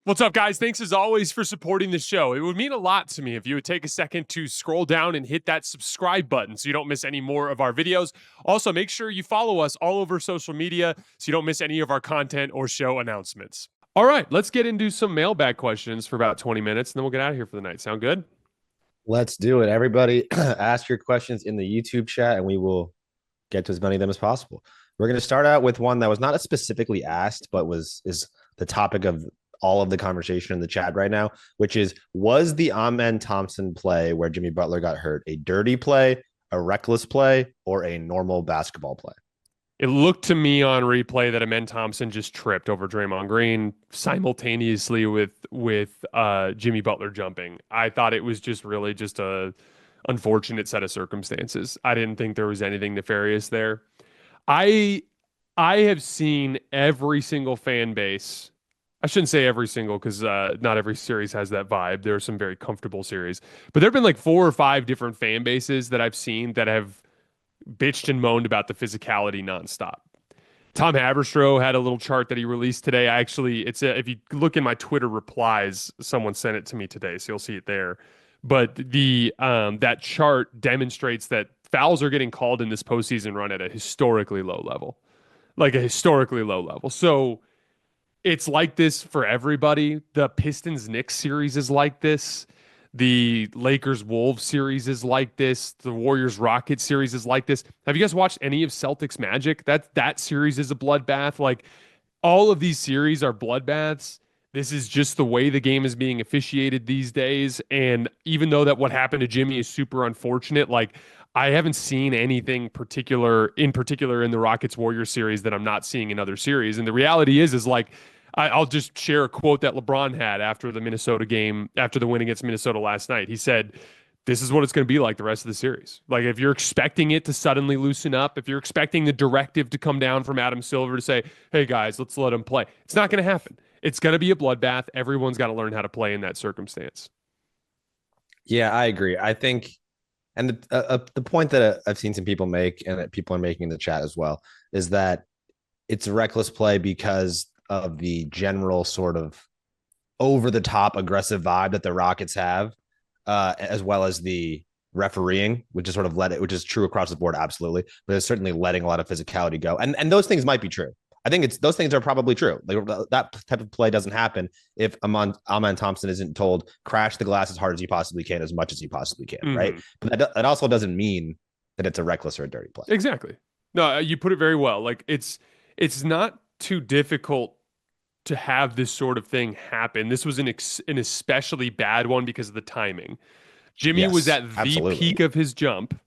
What's up, guys? Thanks as always for supporting the show. It would mean a lot to me if you would take a second to scroll down and hit that subscribe button so you don't miss any more of our videos. Also, make sure you follow us all over social media so you don't miss any of our content or show announcements. All right, let's get into some mailbag questions for about 20 minutes, and then we'll get out of here for the night. Sound good? Let's do it. Everybody, ask your questions in the YouTube chat, and we will get to as many of them as possible. We're going to start out with one that was not specifically asked, but is the topic of all of the conversation in the chat right now, which is, was the Amen Thompson play where Jimmy Butler got hurt a dirty play, a reckless play, or a normal basketball play? It looked to me on replay that Amen Thompson just tripped over Draymond Green simultaneously with Jimmy Butler jumping. I thought it was just really just a unfortunate set of circumstances. I didn't think there was anything nefarious there. I have seen every single fan base. I shouldn't say every single because not every series has that vibe. There are some very comfortable series, but there have been like 4 or 5 different fan bases that I've seen that have bitched and moaned about the physicality nonstop. Tom Haberstroh had a little chart that he released today. If you look in my Twitter replies, someone sent it to me today, so you'll see it there. But that chart demonstrates that fouls are getting called in this postseason run at a historically low level, like a historically low level. So it's like this for everybody. The Pistons Knicks series is like this. The Lakers Wolves series is like this. The Warriors Rockets series is like this. Have you guys watched any of Celtics Magic? That series is a bloodbath. Like, all of these series are bloodbaths. This is just the way the game is being officiated these days. And even though that what happened to Jimmy is super unfortunate, like, I haven't seen anything in particular in the Rockets Warriors series that I'm not seeing in other series. And the reality is like, I'll just share a quote that LeBron had after the Minnesota game, after the win against Minnesota last night. He said, "This is what it's going to be like the rest of the series. Like, if you're expecting it to suddenly loosen up, if you're expecting the directive to come down from Adam Silver to say, hey guys, let's let him play, it's not going to happen. It's going to be a bloodbath. Everyone's got to learn how to play in that circumstance." Yeah, I agree. I think, and the point that I've seen some people make, and that people are making in the chat as well, is that it's a reckless play because of the general sort of over the top aggressive vibe that the Rockets have, as well as the refereeing, which is sort of which is true across the board, absolutely, but it's certainly letting a lot of physicality go, and those things might be true. I think those things are probably true. Like, that type of play doesn't happen if Amen Thompson isn't told crash the glass as hard as you possibly can, as much as you possibly can, right? But that also doesn't mean that it's a reckless or a dirty play. Exactly. No, you put it very well. Like, it's not too difficult to have this sort of thing happen. This was an especially bad one because of the timing. Jimmy was at the peak of his jump,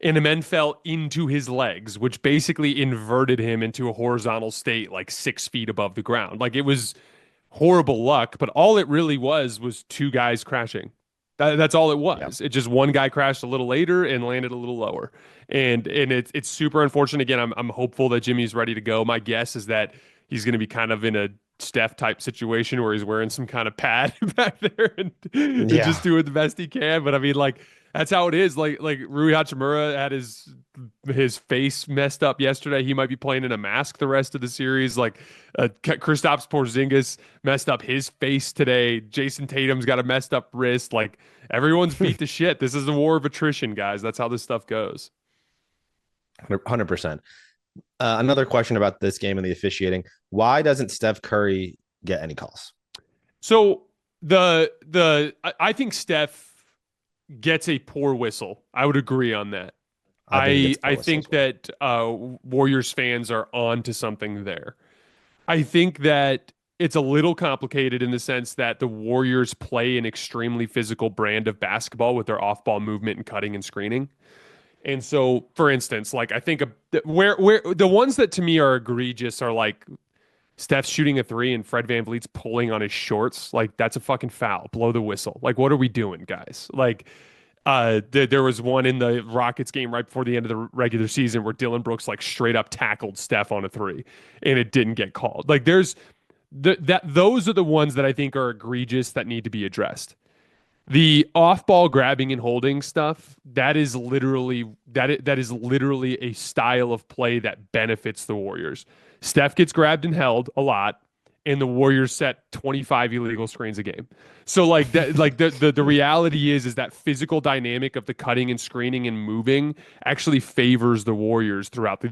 and Amen fell into his legs, which basically inverted him into a horizontal state like 6 feet above the ground. Like, it was horrible luck, but all it really was 2 guys crashing. That's all it was. It just one guy crashed a little later and landed a little lower. And it's super unfortunate. Again, I'm hopeful that Jimmy's ready to go. My guess is that he's going to be kind of in a Steph type situation where he's wearing some kind of pad back there and just doing the best he can. But I mean, like, that's how it is. Like Rui Hachimura had his face messed up yesterday. He might be playing in a mask the rest of the series. Like, Kristaps Porzingis messed up his face today. Jason Tatum's got a messed up wrist. Like, everyone's beat to shit. This is a war of attrition, guys. That's how this stuff goes. 100%. Another question about this game and the officiating: why doesn't Steph Curry get any calls? So I think Steph gets a poor whistle. I would agree on that. I think that Warriors fans are on to something there. I think that it's a little complicated in the sense that the Warriors play an extremely physical brand of basketball with their off-ball movement and cutting and screening. And so, for instance, like, I think where the ones that to me are egregious are like Steph's shooting a 3 and Fred VanVleet's pulling on his shorts. Like, that's a fucking foul. Blow the whistle. Like, what are we doing, guys? Like, there was one in the Rockets game right before the end of the regular season where Dylan Brooks like straight up tackled Steph on a 3 and it didn't get called. Like, those are the ones that I think are egregious that need to be addressed. The off-ball grabbing and holding stuff, that is literally a style of play that benefits the Warriors. Steph gets grabbed and held a lot, and the Warriors set 25 illegal screens a game. So like that, like the reality is that physical dynamic of the cutting and screening and moving actually favors the Warriors throughout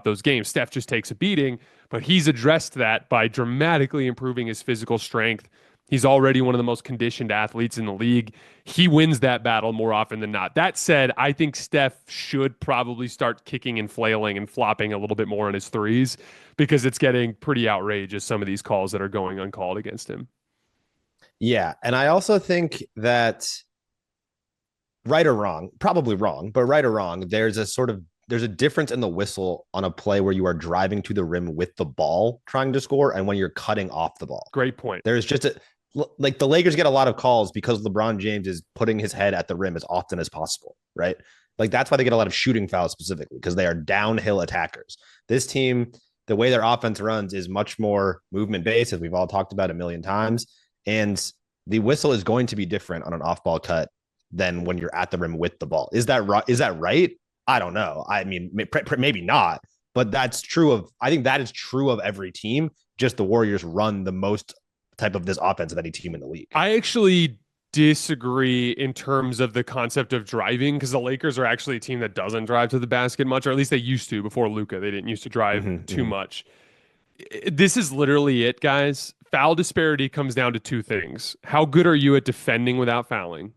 those games. Steph just takes a beating, but he's addressed that by dramatically improving his physical strength. He's already one of the most conditioned athletes in the league. He wins that battle more often than not. That said, I think Steph should probably start kicking and flailing and flopping a little bit more on his threes because it's getting pretty outrageous, some of these calls that are going uncalled against him. Yeah. And I also think that right or wrong, probably wrong, but right or wrong, there's a difference in the whistle on a play where you are driving to the rim with the ball trying to score and when you're cutting off the ball. Great point. There's just a like the Lakers get a lot of calls because LeBron James is putting his head at the rim as often as possible, right? Like that's why they get a lot of shooting fouls specifically because they are downhill attackers. This team, the way their offense runs is much more movement based, as we've all talked about a million times. And the whistle is going to be different on an off ball cut than when you're at the rim with the ball. Is that right? Is that right? I don't know. I mean, maybe not, but that's true of, I think that is true of every team. Just the Warriors run the most type of this offense of any team in the league. I actually disagree in terms of the concept of driving because the Lakers are actually a team that doesn't drive to the basket much, or at least they used to before Luka. They didn't used to drive too much. This is literally it, guys. Foul disparity comes down to two things. How good are you at defending without fouling?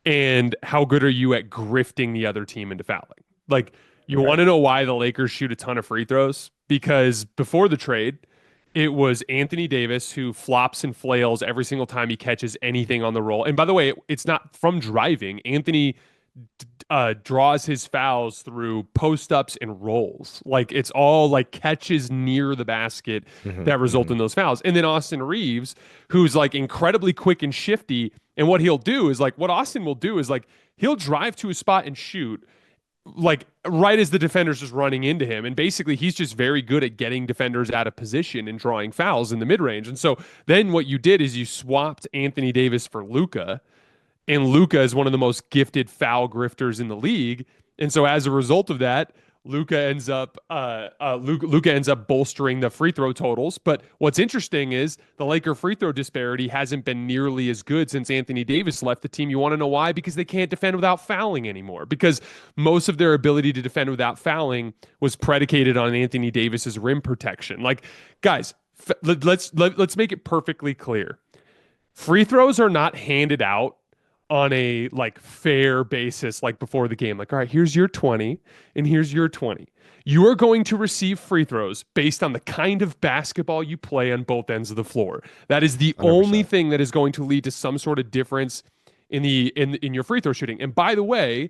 And how good are you at grifting the other team into fouling? Like, you want to know why the Lakers shoot a ton of free throws? Because before the trade, it was Anthony Davis who flops and flails every single time he catches anything on the roll. And by the way, it's not from driving. Anthony draws his fouls through post ups and rolls. Like it's all like catches near the basket that result in those fouls. And then Austin Reeves, who's like incredibly quick and shifty. And what he'll do is like what Austin will do is like he'll drive to a spot and shoot like right as the defender's just running into him. And basically he's just very good at getting defenders out of position and drawing fouls in the mid range. And so then what you did is you swapped Anthony Davis for Luka. And Luka is one of the most gifted foul grifters in the league. And so as a result of that, Luka ends up bolstering the free throw totals. But what's interesting is the Laker free throw disparity hasn't been nearly as good since Anthony Davis left the team. You want to know why? Because they can't defend without fouling anymore. Because most of their ability to defend without fouling was predicated on Anthony Davis's rim protection. Like, guys, let's make it perfectly clear. Free throws are not handed out on a like fair basis, like before the game. Like, all right, here's your 20 and here's your 20. You are going to receive free throws based on the kind of basketball you play on both ends of the floor. That is the 100%. Only thing that is going to lead to some sort of difference in your free throw shooting. And by the way,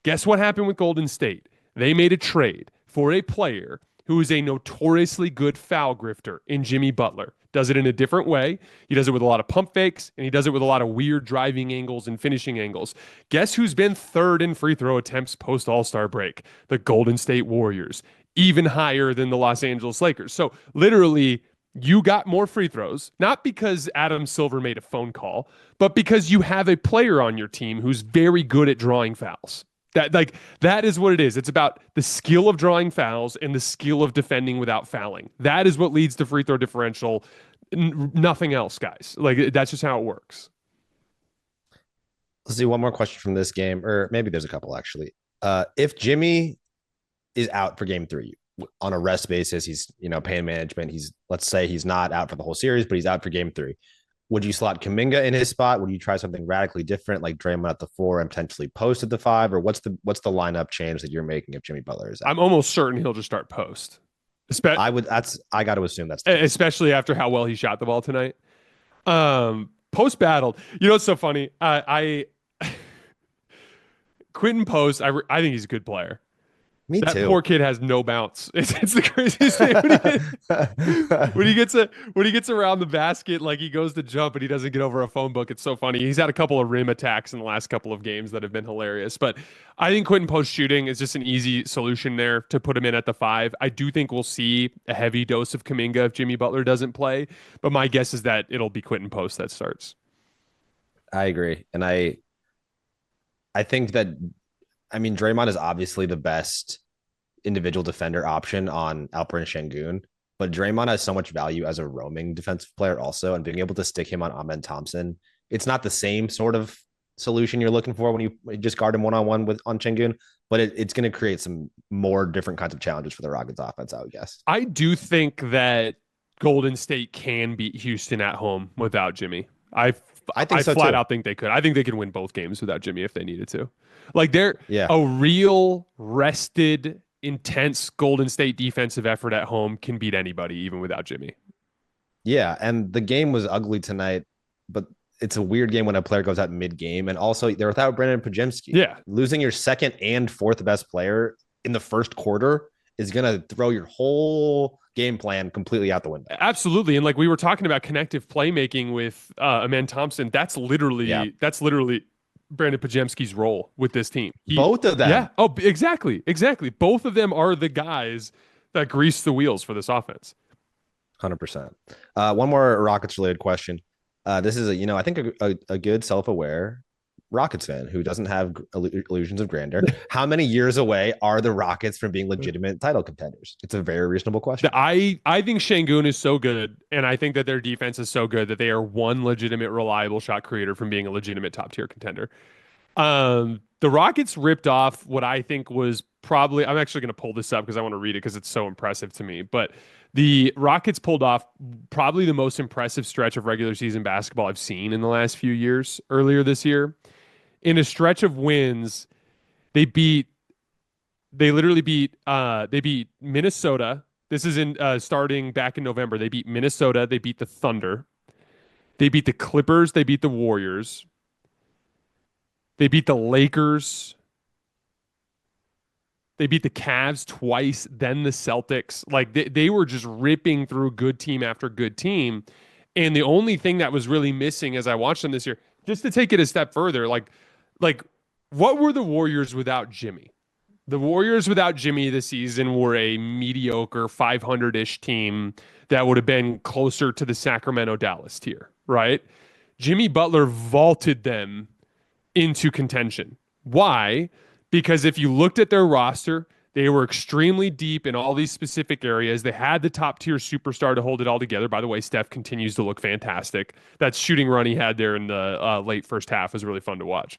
guess what happened with Golden State? They made a trade for a player who is a notoriously good foul grifter in Jimmy Butler. Does it in a different way. He does it with a lot of pump fakes, and he does it with a lot of weird driving angles and finishing angles. Guess who's been third in free throw attempts post All-Star break? The Golden State Warriors, even higher than the Los Angeles Lakers. So literally, you got more free throws, not because Adam Silver made a phone call, but because you have a player on your team who's very good at drawing fouls. That is what it is. It's about the skill of drawing fouls and the skill of defending without fouling. That is what leads to free throw differential. Nothing else, guys. Like that's just how it works. Let's see one more question from this game, or maybe there's a couple actually. If Jimmy is out for game 3 on a rest basis, he's pain management. Let's say he's not out for the whole series, but he's out for game 3. Would you slot Kuminga in his spot? Would you try something radically different, like Draymond at the 4 and potentially post at the 5? Or what's the lineup change that you're making if Jimmy Butler is out? I'm almost certain he'll just start post. I got to assume that's especially after how well he shot the ball tonight. Post battled. It's so funny. I Quentin Post. I think he's a good player. Me that too. Poor kid has no bounce. It's the craziest thing. When he gets around the basket, like he goes to jump and he doesn't get over a phone book. It's so funny. He's had a couple of rim attacks in the last couple of games that have been hilarious. But I think Quentin Post shooting is just an easy solution there to put him in at the 5. I do think we'll see a heavy dose of Kuminga if Jimmy Butler doesn't play. But my guess is that it'll be Quentin Post that starts. I agree. And I think that, Draymond is obviously the best individual defender option on Alperen Şengün, but Draymond has so much value as a roaming defensive player also, and being able to stick him on Amen Thompson, it's not the same sort of solution you're looking for when you just guard him one-on-one with on Chingun, but it's going to create some more different kinds of challenges for the Rockets offense, I would guess. I do think that Golden State can beat Houston at home without Jimmy. I I think I so flat too. out think they could. I think they could win both games without Jimmy if they needed to. Like they're Yeah. a real rested, intense Golden State defensive effort at home can beat anybody even without Jimmy. Yeah, and the game was ugly tonight, but it's a weird game when a player goes out mid-game, and also they're without Brandon Pajemski. Yeah, Losing your second and fourth best player in the first quarter is going to throw your whole game plan completely out the window. absolutely. And like we were talking about connective playmaking with Amen Thompson, Yeah, that's literally Brandon Pajemski's role with this team. both of Yeah. them. Oh, exactly, exactly. Both of them are the guys that grease the wheels for this offense. 100%. One more Rockets related question. This is I think a good self-aware Rockets fan who doesn't have illusions of grandeur. How many years away are the Rockets from being legitimate title contenders? It's a very reasonable question. I think Şengün is so good, and I think that their defense is so good that they are one legitimate, reliable shot creator from being a legitimate top tier contender. The Rockets ripped off what I think was probably, I'm actually going to pull this up because I want to read it because it's so impressive to me. But the Rockets pulled off probably the most impressive stretch of regular season basketball I've seen in the last few years earlier this year. In a stretch of wins, they beat, they beat Minnesota. This is in starting back in November. They beat Minnesota. They beat the Thunder. They beat the Clippers. They beat the Warriors. They beat the Lakers. They beat the Cavs twice, then the Celtics. Like they were just ripping through good team after good team. And the only thing that was really missing as I watched them this year, just to take it a step further, like what were the Warriors without Jimmy? The Warriors without Jimmy this season were a mediocre 500-ish team that would have been closer to the Sacramento Dallas tier, right? Jimmy Butler vaulted them into contention. Why? Because if you looked at their roster, they were extremely deep in all these specific areas. They had the top tier superstar to hold it all together. By the way, Steph continues to look fantastic. That shooting run he had there in the late first half was really fun to watch.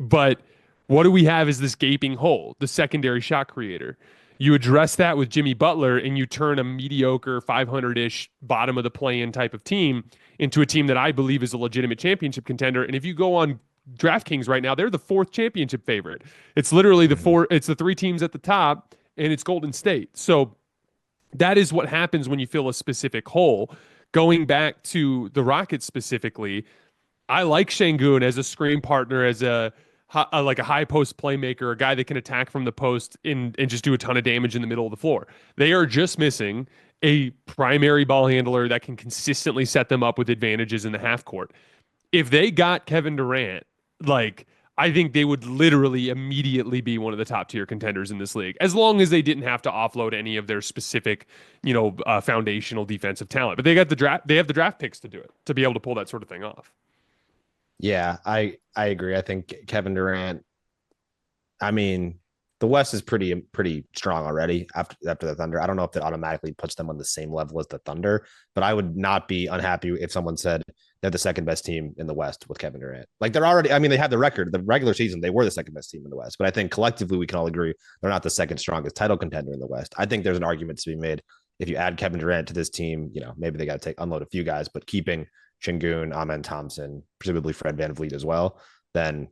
But what do we have is this gaping hole, the secondary shot creator. You address that with Jimmy Butler and you turn a mediocre 500-ish bottom of the play-in type of team into a team that I believe is a legitimate championship contender. And if you go on DraftKings right now, they're the fourth championship favorite. It's literally it's the three teams at the top, and it's Golden State. So that is what happens when you fill a specific hole. Going back to the Rockets specifically, I like Şengün as a screen partner, as like a high post playmaker, a guy that can attack from the post and just do a ton of damage in the middle of the floor. They are just missing a primary ball handler that can consistently set them up with advantages in the half court. If they got Kevin Durant, like I think they would literally immediately be one of the top tier contenders in this league, as long as they didn't have to offload any of their specific, foundational defensive talent. But they have the draft picks to do it, to be able to pull that sort of thing off. Yeah, I agree. I think Kevin Durant. I mean, the West is pretty strong already after the Thunder. I don't know if that automatically puts them on the same level as the Thunder, but I would not be unhappy if someone said they're the second best team in the West with Kevin Durant. Like they're already. I mean, they have the record. The regular season, they were the second best team in the West, but I think collectively we can all agree they're not the second strongest title contender in the West. I think there's an argument to be made if you add Kevin Durant to this team. Maybe they got to unload a few guys, but keeping Şengün, Amen Thompson, presumably Fred VanVleet as well, then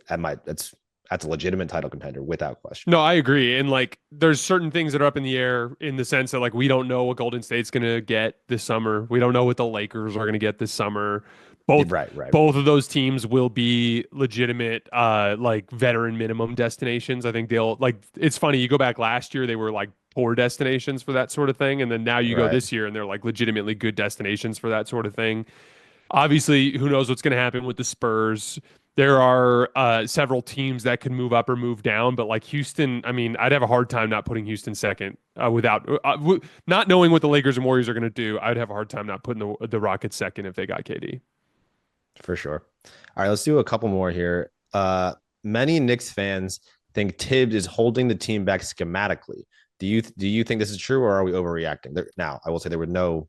that's a legitimate title contender without question. No, I agree. And like there's certain things that are up in the air in the sense that like we don't know what Golden State's going to get this summer. We don't know what the Lakers are going to get this summer. Right. Both of those teams will be legitimate like veteran minimum destinations. I think they'll like it's funny, you go back last year, they were like poor destinations for that sort of thing. And then now you go Right. this year and they're like legitimately good destinations for that sort of thing. Obviously, who knows what's going to happen with the Spurs. There are several teams that could move up or move down, but like Houston, I mean, I'd have a hard time not putting Houston second without not knowing what the Lakers and Warriors are going to do. I'd have a hard time not putting the Rockets second if they got KD. For sure. All right, let's do a couple more here. Many Knicks fans think Tibbs is holding the team back schematically. Do you think this is true, or are we overreacting? Now, I will say there was no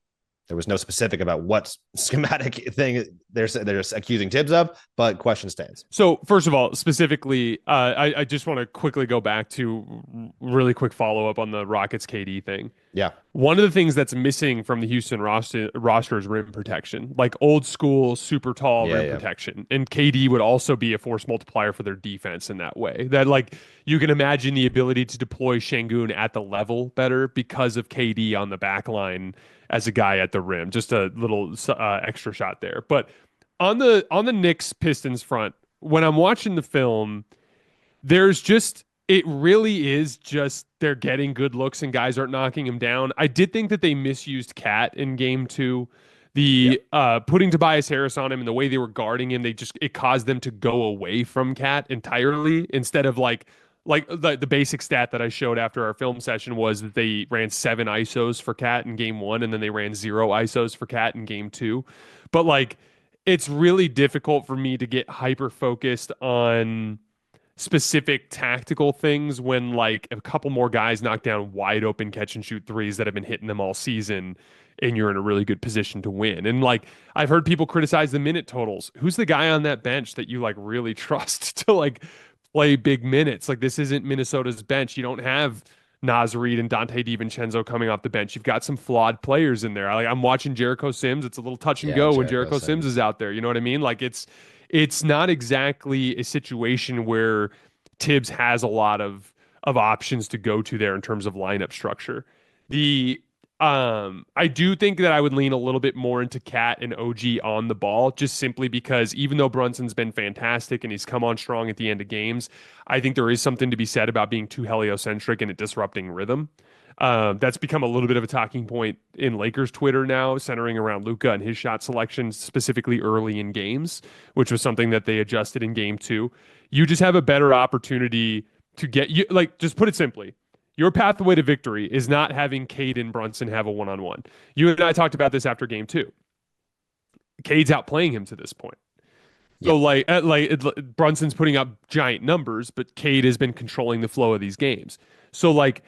specific about what schematic thing they're accusing Tibbs of, but question stands. So first of all, specifically, I just want to quickly go back to really quick follow up on the Rockets KD thing. Yeah, One of the things that's missing from the Houston roster is rim protection, like old school, super tall yeah, rim yeah. protection. And KD would also be a force multiplier for their defense in that way. That, like, you can imagine the ability to deploy Şengün at the level better because of KD on the back line as a guy at the rim. Just a little extra shot there. But on the Knicks Pistons front, when I'm watching the film, there's just it really is just they're getting good looks and guys aren't knocking him down. I did think that they misused Cat in game two. Yeah. The putting Tobias Harris on him and the way they were guarding him, it caused them to go away from Cat entirely instead of like the basic stat that I showed after our film session was that they ran 7 ISOs for Cat in game one and then they ran 0 ISOs for Cat in game two. But like it's really difficult for me to get hyper focused on specific tactical things when like a couple more guys knock down wide open catch and shoot threes that have been hitting them all season and you're in a really good position to win. And like I've heard people criticize the minute totals. Who's the guy on that bench that you like really trust to like play big minutes? Like this isn't Minnesota's bench. You don't have Naz Reid and Dante DiVincenzo coming off the bench. You've got some flawed players in there. I'm watching Jericho Sims. It's a little touch and Yeah, go when Jericho Jericho Sims is Sims. out there. You know what I mean? Like it's not exactly a situation where Tibbs has a lot of options to go to there in terms of lineup structure. The I do think that I would lean a little bit more into Cat and OG on the ball, just simply because even though Brunson's been fantastic and he's come on strong at the end of games, I think there is something to be said about being too heliocentric and it disrupting rhythm. That's become a little bit of a talking point in Lakers Twitter now, centering around Luka and his shot selection, specifically early in games, which was something that they adjusted in game two. You just have a better opportunity to get you like just put it simply. Your pathway to victory is not having Cade and Brunson have a one-on-one. You and I talked about this after game two. Cade's outplaying him to this point. Yeah. So Brunson's putting up giant numbers, but Cade has been controlling the flow of these games. So like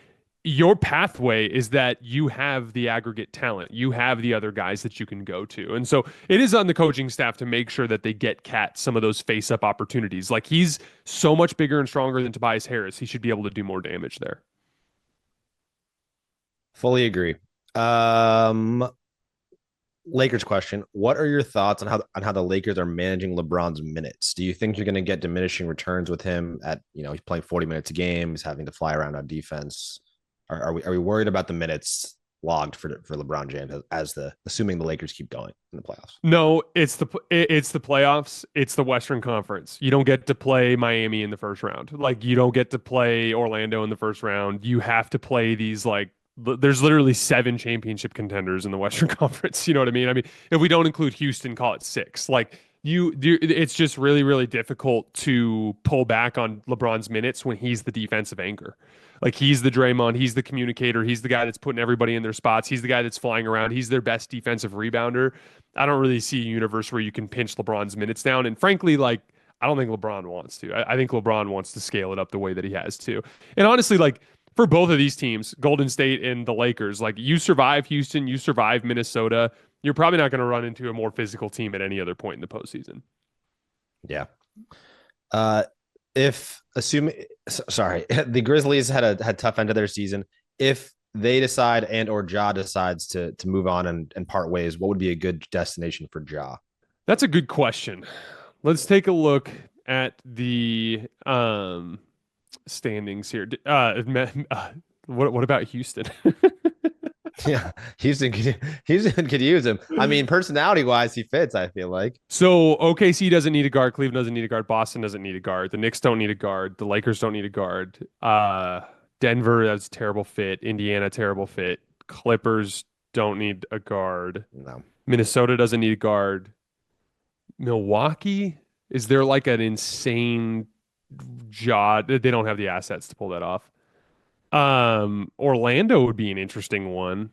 your pathway is that you have the aggregate talent. You have the other guys that you can go to. And so it is on the coaching staff to make sure that they get Cat some of those face-up opportunities. Like he's so much bigger and stronger than Tobias Harris. He should be able to do more damage there. Fully agree. Lakers question: what are your thoughts on how the Lakers are managing LeBron's minutes? Do you think you're going to get diminishing returns with him at he's playing 40 minutes a game, he's having to fly around on defense? Are we worried about the minutes logged for LeBron James as the assuming the Lakers keep going in the playoffs? No, it's the playoffs. It's the Western Conference. You don't get to play Miami in the first round. Like you don't get to play Orlando in the first round. You have to play these like there's literally 7 championship contenders in the Western Conference. You know what I mean? I mean, if we don't include Houston, call it 6. Like it's just really, really difficult to pull back on LeBron's minutes when he's the defensive anchor. Like he's the Draymond, he's the communicator, he's the guy that's putting everybody in their spots, he's the guy that's flying around, he's their best defensive rebounder. I don't really see a universe where you can pinch LeBron's minutes down. And frankly, like I don't think LeBron wants to. I think LeBron wants to scale it up the way that he has to. And honestly, like for both of these teams, Golden State and the Lakers, like you survive Houston, you survive Minnesota, you're probably not going to run into a more physical team at any other point in the postseason. Yeah. Uh, if assuming, sorry, the Grizzlies had tough end of their season. If they decide and or Ja decides to move on and part ways, what would be a good destination for Ja? That's a good question. Let's take a look at the standings here. What about Houston? Yeah, Houston could use him. I mean, personality wise, he fits. I feel like So OKC doesn't need a guard. Cleveland doesn't need a guard. Boston doesn't need a guard. The Knicks don't need a guard. The Lakers don't need a guard. Denver, that's a terrible fit. Indiana, terrible fit. Clippers don't need a guard. no. Minnesota doesn't need a guard. Milwaukee, is there like an insane job? They don't have the assets to pull that off. Orlando would be an interesting one.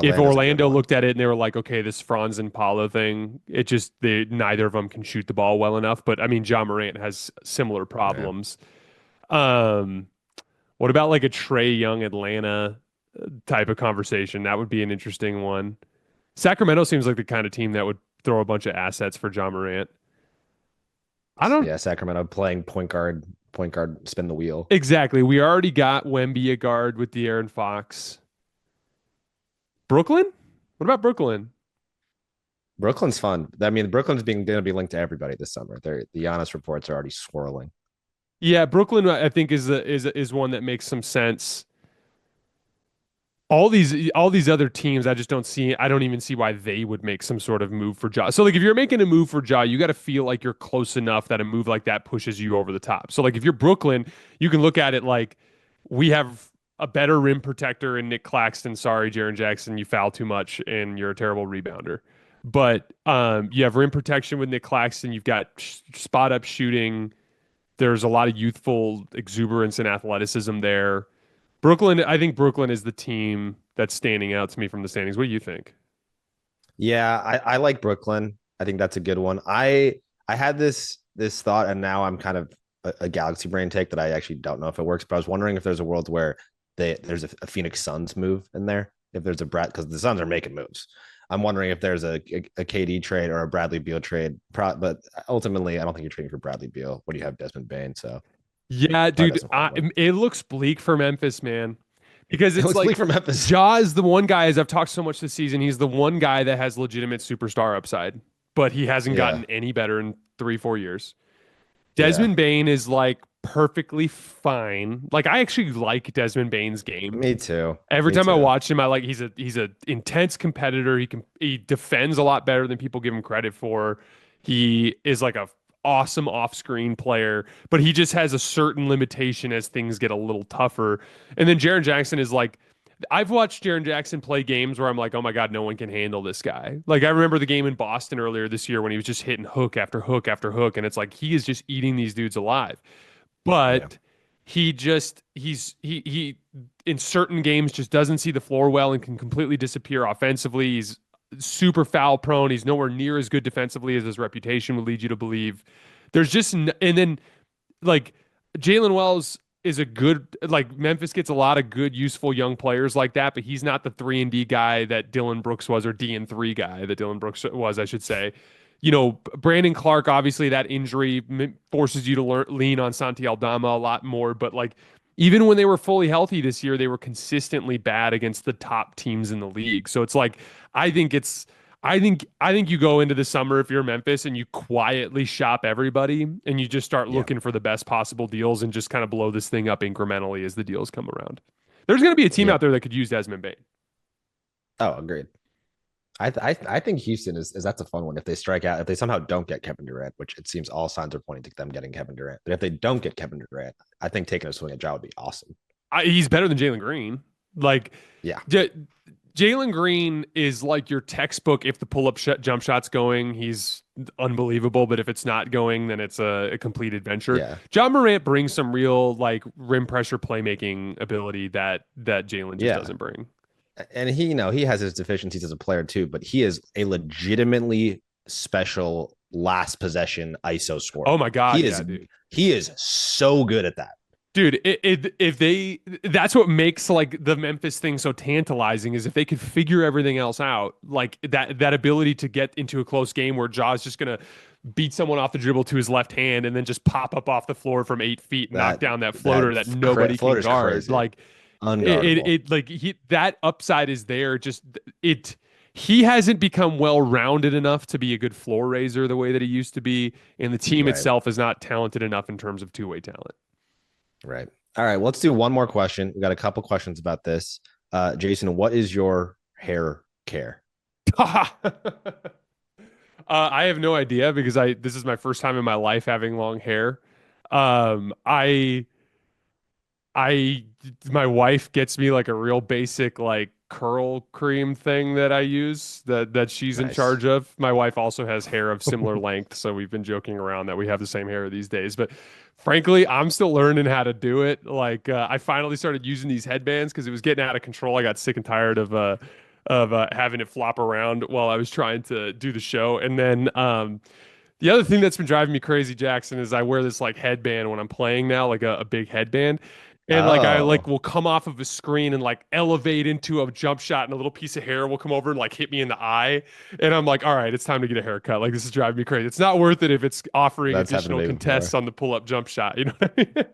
If Orlando's a good Orlando one. looked at it and they were like, okay, this Franz and Paulo thing, neither of them can shoot the ball well enough. But I mean, John Morant has similar Yeah. problems. Um, What about like a Trey Young Atlanta type of conversation? That would be an interesting one. Sacramento seems like the kind of team that would throw a bunch of assets for John Morant. I don't Yeah, Sacramento playing point guard, spin the wheel. exactly. We already got Wemby a guard with De'Aaron Fox. Brooklyn? What about Brooklyn? Brooklyn's fun. I mean, Brooklyn's being going to be linked to everybody this summer. The Giannis reports are already swirling. Yeah, Brooklyn I think is one that makes some sense. All these other teams, I don't even see why they would make some sort of move for Ja. So like if you're making a move for Ja, you got to feel like you're close enough that a move like that pushes you over the top. So like if you're Brooklyn, you can look at it like we have a better rim protector in Nick Claxton. Sorry, Jaren Jackson, you foul too much and you're a terrible rebounder. But you have rim protection with Nick Claxton. You've got spot up shooting. There's a lot of youthful exuberance and athleticism there. Brooklyn, I think Brooklyn is the team that's standing out to me from the standings. What do you think? Yeah, I like Brooklyn. I think that's a good one. I had this thought, and now I'm kind of a galaxy brain take that I actually don't know if it works. But I was wondering if there's a world where there's a Phoenix Suns move in there. If there's a Brad, because the Suns are making moves. I'm wondering if there's a KD trade or a Bradley Beal trade. But ultimately, I don't think you're trading for Bradley Beal. What do you have, Desmond Bain? So Yeah, probably dude, doesn't fly with. it looks bleak for Memphis, man. Because It it's looks bleak like for Memphis. Ja is the one guy, as I've talked so much this season, he's the one guy that has legitimate superstar upside, but he hasn't Yeah, gotten any better in 3, 4 years. yeah. Desmond Bain is like perfectly fine. Like I actually like Desmond Bain's game. Me too. Every Me time I too. watch him, I like he's a intense competitor. He defends a lot better than people give him credit for. He is like a awesome off-screen player, but he just has a certain limitation as things get a little tougher. And then Jaren Jackson is like I've watched Jaren Jackson play games where I'm like, oh my God, no one can handle this guy. Like I remember the game in Boston earlier this year when he was just hitting hook after hook after hook, and it's like he is just eating these dudes alive. Yeah, But he in certain games just doesn't see the floor well and can completely disappear offensively. He's super foul prone. He's nowhere near as good defensively as his reputation would lead you to believe. And then like Jalen Wells is a good like Memphis gets a lot of good useful young players like that, but he's not the 3-and-D guy that Dylan Brooks was, or D&3 guy that Dylan Brooks was, I should say. Brandon Clark, obviously that injury forces you to lean on Santi Aldama a lot more, but like even when they were fully healthy this year, they were consistently bad against the top teams in the league. So it's like I think it's I think you go into the summer if you're Memphis and you quietly shop everybody and you just start yeah, looking for the best possible deals and just kind of blow this thing up incrementally as the deals come around. There's going to be a team yeah. out there that could use Desmond Bain. Oh, agreed. I think Houston is that's a fun one. If they strike out, if they somehow don't get Kevin Durant, which it seems all signs are pointing to them getting Kevin Durant. But if they don't get Kevin Durant, I think taking a swing at Ja would be awesome. He's better than Jalen Green. Like Yeah, J- Jalen Green is like your textbook. If the pull-up jump shot's going, he's unbelievable. But if it's not going, then it's a complete adventure. yeah, John Morant brings some real like rim pressure playmaking ability that Jalen just yeah. doesn't bring. And he has his deficiencies as a player too, but he is a legitimately special last possession ISO Oh scorer. my God, He yeah, is dude. he is so good at that. Dude, if they that's what makes like the Memphis thing so tantalizing is if they could figure everything else out, like that ability to get into a close game where Jaw's just gonna beat someone off the dribble to his left hand and then just pop up off the floor from 8 feet and knock That down that floater that nobody can floater's guard. crazy, Like unguardable. like that upside is there. Just he hasn't become well rounded enough to be a good floor raiser the way that he used to be, and the team Right, itself is not talented enough in terms of two-way talent. right. All right, well, let's do one more question. We got a couple questions about this. Jason, what is your hair care? I have no idea because I this is my first time in my life having long hair. Um, I I my wife gets me like a real basic like curl cream thing that I use that she's in Nice. charge of. My wife also has hair of similar length, so we've been joking around that we have the same hair these days. But frankly, I'm still learning how to do it. Like I finally started using these headbands because it was getting out of control. I got sick and tired of having it flop around while I was trying to do the show. And then the other thing that's been driving me crazy, Jackson, is I wear this like headband when I'm playing now, like a big headband. And like I like Oh, will come off of a screen and like elevate into a jump shot, and a little piece of hair will come over and like hit me in the eye. And I'm like, all right, it's time to get a haircut. Like this is driving me crazy. It's not worth it if it's offering that's happened to additional me contests before. on the pull-up jump shot. You know what I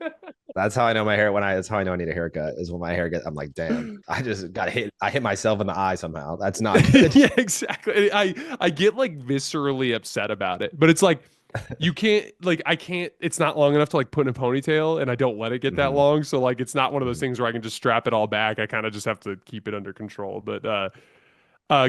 That's how I know my hair when I that's how I know I need a haircut is when my hair gets I'm like, damn, mean? I just got hit. I hit myself in the eye somehow. That's not good. Yeah, exactly. I get like viscerally upset about it, but it's like you can't like I can't. It's not long enough to like put in a ponytail, and I don't let it get that Mhm, long. So like it's not one of those mhm. things where I can just strap it all back. I kind of just have to keep it under control. But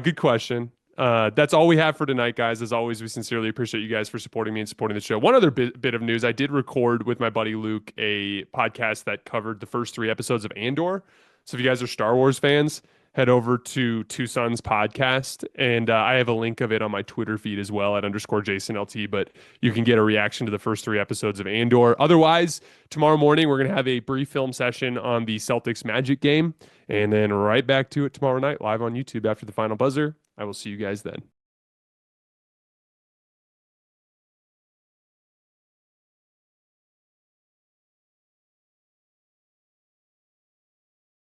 good question. That's all we have for tonight, guys. As always, we sincerely appreciate you guys for supporting me and supporting the show. One other bit of news: I did record with my buddy Luke a podcast that covered the first three episodes of Andor. So if you guys are Star Wars fans, head over to Two Sons Podcast, and I have a link of it on my Twitter feed as well at underscore Jason LT. But you can get a reaction to the first three episodes of Andor. Otherwise, tomorrow morning we're gonna have a brief film session on the Celtics Magic game. And then right back to it tomorrow night, live on YouTube after the final buzzer. I will see you guys then.